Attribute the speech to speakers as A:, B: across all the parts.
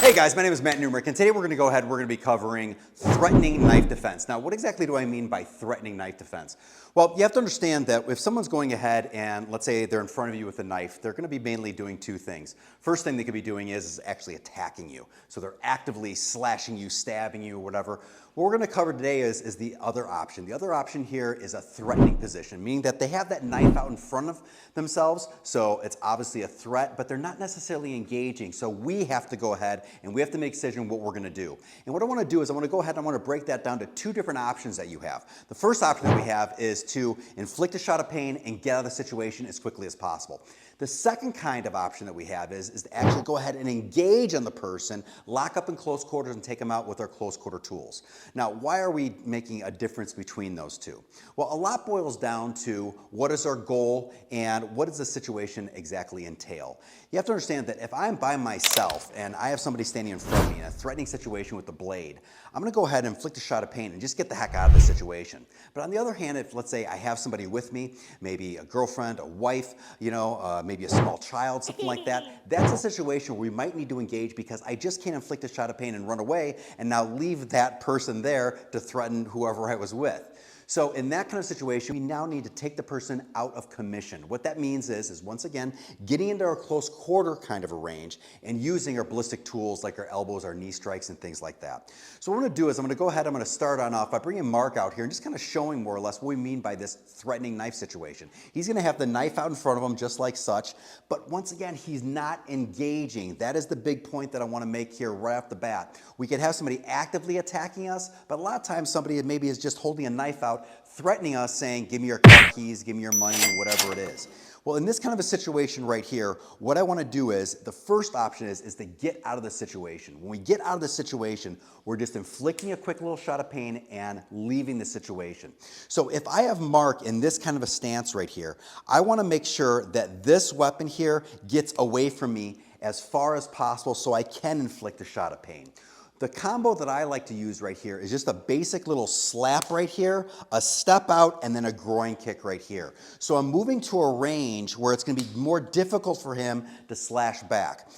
A: Hey guys, my name is Matt Numrich, and today we're going to go ahead and we're going to be covering threatening knife defense. Now, what exactly do I mean by threatening knife defense? Well, you have to understand that if someone's going ahead and let's say they're in front of you with a knife, they're going to be mainly doing two things. First thing they could be doing is actually attacking you. So they're actively slashing you, stabbing you, whatever. What we're going to cover today is the other option. The other option here is a threatening position, meaning that they have that knife out in front of themselves, so it's obviously a threat, but they're not necessarily engaging. So we have to go ahead and we have to make a decision what we're going to do. And what I want to do is I want to go ahead and I want to break that down to two different options that you have. The first option that we have is to inflict a shot of pain and get out of the situation as quickly as possible. The second kind of option that we have is to actually go ahead and engage on the person, lock up in close quarters and take them out with our close quarter tools. Now, why are we making a difference between those two? Well, a lot boils down to what is our goal and what does the situation exactly entail. You have to understand that if I'm by myself and I have somebody standing in front of me in a threatening situation with the blade, I'm going to go ahead and inflict a shot of pain and just get the heck out of the situation. But on the other hand, if let's say I have somebody with me, maybe a girlfriend, a wife, maybe a small child, something like that, that's a situation where we might need to engage because I just can't inflict a shot of pain and run away and now leave that person there to threaten whoever I was with. So in that kind of situation, we now need to take the person out of commission. What that means is once again, getting into our close quarter kind of a range and using our ballistic tools like our elbows, our knee strikes, and things like that. So what I'm going to do is I'm going to go ahead, I'm going to start on off by bringing Mark out here and just kind of showing more or less what we mean by this threatening knife situation. He's going to have the knife out in front of him just like such, but once again, he's not engaging. That is the big point that I want to make here right off the bat. We could have somebody actively attacking us, but a lot of times somebody maybe is just holding a knife out threatening us saying, give me your car keys, give me your money, whatever it is. Well, in this kind of a situation right here, what I want to do is, the first option is to get out of the situation. When we get out of the situation, we're just inflicting a quick little shot of pain and leaving the situation. So if I have Mark in this kind of a stance right here, I want to make sure that this weapon here gets away from me as far as possible so I can inflict a shot of pain. The combo that I like to use right here is just a basic little slap right here, a step out, and then a groin kick right here. So I'm moving to a range where it's going to be more difficult for him to slash back.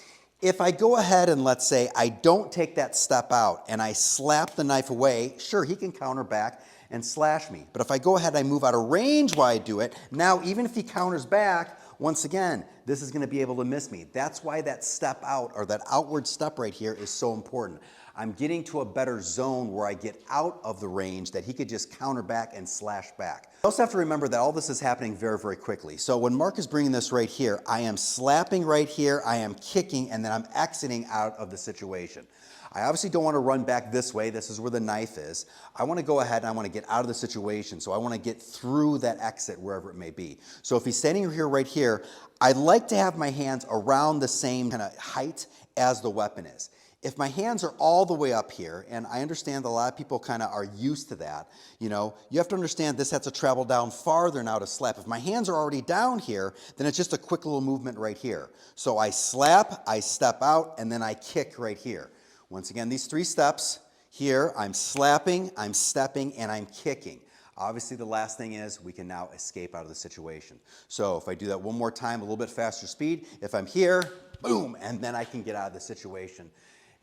A: If I go ahead and let's say I don't take that step out and I slap the knife away, sure, he can counter back and slash me. But if I go ahead and I move out of range while I do it, now even if he counters back, once again, this is going to be able to miss me. That's why that step out or that outward step right here is so important. I'm getting to a better zone where I get out of the range that he could just counter back and slash back. You also have to remember that all this is happening very, very quickly. So when Mark is bringing this right here, I am slapping right here, I am kicking, and then I'm exiting out of the situation. I obviously don't want to run back this way. This is where the knife is. I want to go ahead and I want to get out of the situation. So I want to get through that exit wherever it may be. So if he's standing here right here, I'd like to have my hands around the same kind of height as the weapon is. If my hands are all the way up here, and I understand that a lot of people kind of are used to that, you have to understand this has to travel down farther now to slap. If my hands are already down here, then it's just a quick little movement right here. So I slap, I step out, and then I kick right here. Once again, these three steps here, I'm slapping, I'm stepping, and I'm kicking. Obviously, the last thing is we can now escape out of the situation. So if I do that one more time, a little bit faster speed, if I'm here, boom, and then I can get out of the situation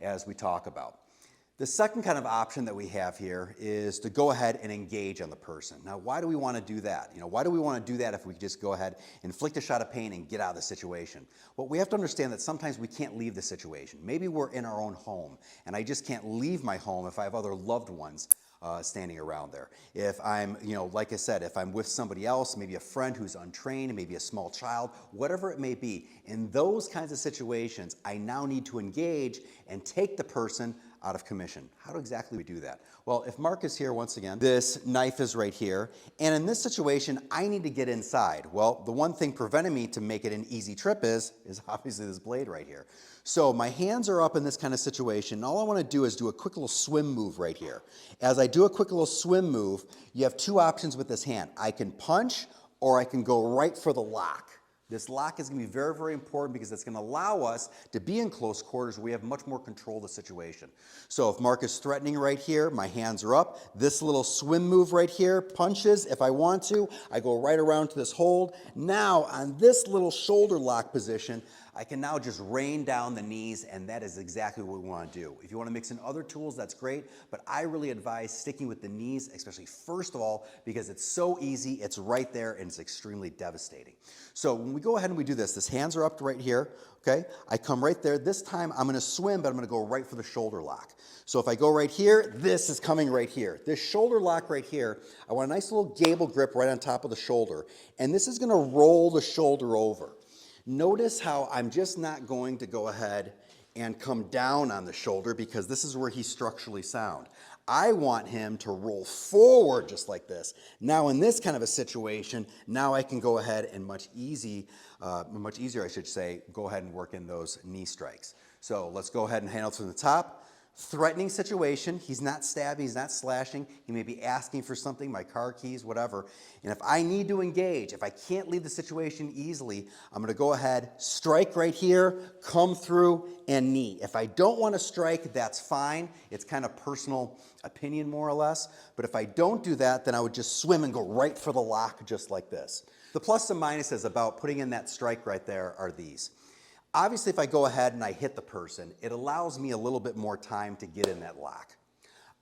A: as we talk about. The second kind of option that we have here is to go ahead and engage on the person. Now, why do we want to do that? Why do we want to do that if we just go ahead, inflict a shot of pain and get out of the situation? Well, we have to understand that sometimes we can't leave the situation. Maybe we're in our own home, and I just can't leave my home if I have other loved ones standing around there. If I'm, like I said, if I'm with somebody else, maybe a friend who's untrained, maybe a small child, whatever it may be, in those kinds of situations, I now need to engage and take the person out of commission. How do exactly we do that? Well, if Mark is here once again, this knife is right here, and in this situation, I need to get inside. Well, the one thing preventing me to make it an easy trip is obviously this blade right here. So my hands are up in this kind of situation, and all I want to do is do a quick little swim move right here. As I do a quick little swim move, you have two options with this hand. I can punch, or I can go right for the lock. This lock is going to be very, very important because it's going to allow us to be in close quarters where we have much more control of the situation. So if Mark is threatening right here, my hands are up. This little swim move right here, punches. If I want to, I go right around to this hold. Now on this little shoulder lock position, I can now just rain down the knees, and that is exactly what we want to do. If you want to mix in other tools, that's great, but I really advise sticking with the knees, especially first of all, because it's so easy, it's right there, and it's extremely devastating. So when we go ahead and we do this hands are up right here, okay? I come right there. This time I'm going to swim, but I'm going to go right for the shoulder lock. So if I go right here, this is coming right here. This shoulder lock right here, I want a nice little gable grip right on top of the shoulder, and this is going to roll the shoulder over. Notice how I'm just not going to go ahead and come down on the shoulder because this is where he's structurally sound. I want him to roll forward just like this. Now in this kind of a situation, now I can go ahead and much easier, I should say, go ahead and work in those knee strikes. So let's go ahead and handle from the top. Threatening situation, he's not stabbing, he's not slashing, he may be asking for something, my car keys, whatever. And if I need to engage, if I can't leave the situation easily, I'm gonna go ahead, strike right here, come through, and knee. If I don't wanna strike, that's fine. It's kind of personal opinion, more or less. But if I don't do that, then I would just swim and go right for the lock, just like this. The plus and minuses about putting in that strike right there are these. Obviously, if I go ahead and I hit the person, it allows me a little bit more time to get in that lock.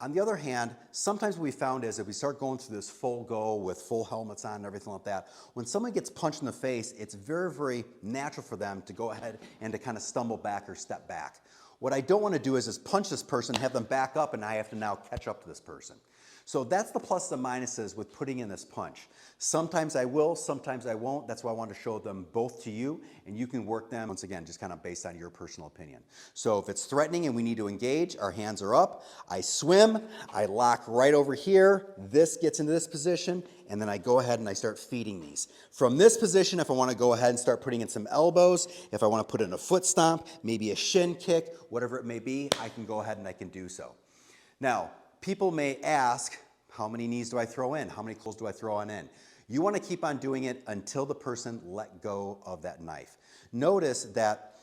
A: On the other hand, sometimes what we found is if we start going through this full go with full helmets on and everything like that, when someone gets punched in the face, it's very, very natural for them to go ahead and to kind of stumble back or step back. What I don't want to do is punch this person, have them back up, and I have to now catch up to this person. So that's the plus and minuses with putting in this punch. Sometimes I will, sometimes I won't. That's why I want to show them both to you, and you can work them, once again, just kind of based on your personal opinion. So if it's threatening and we need to engage, our hands are up, I swim, I lock right over here, this gets into this position, and then I go ahead and I start feeding these. From this position, if I want to go ahead and start putting in some elbows, if I want to put in a foot stomp, maybe a shin kick, whatever it may be, I can go ahead and I can do so. Now, people may ask, how many knees do I throw in? How many clothes do I throw on in? You want to keep on doing it until the person let go of that knife. Notice that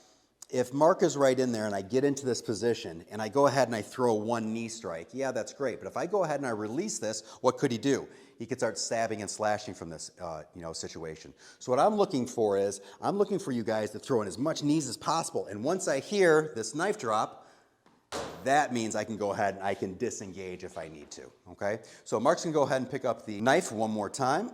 A: if Mark is right in there and I get into this position and I go ahead and I throw one knee strike, yeah, that's great. But if I go ahead and I release this, what could he do? He could start stabbing and slashing from this situation. So what I'm looking for is, I'm looking for you guys to throw in as much knees as possible. And once I hear this knife drop, that means I can go ahead and I can disengage if I need to, okay? So Mark's gonna go ahead and pick up the knife one more time.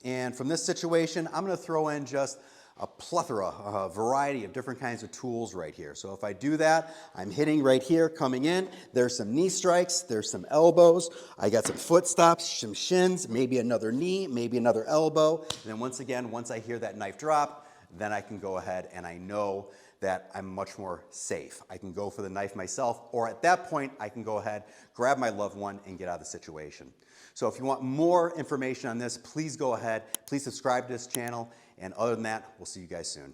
A: And from this situation, I'm gonna throw in just a plethora, a variety of different kinds of tools right here. So if I do that, I'm hitting right here, coming in. There's some knee strikes, there's some elbows. I got some foot stops, some shins, maybe another knee, maybe another elbow. And then once again, once I hear that knife drop, then I can go ahead and I know that I'm much more safe. I can go for the knife myself, or at that point, I can go ahead, grab my loved one, and get out of the situation. So if you want more information on this, please go ahead, please subscribe to this channel, and other than that, we'll see you guys soon.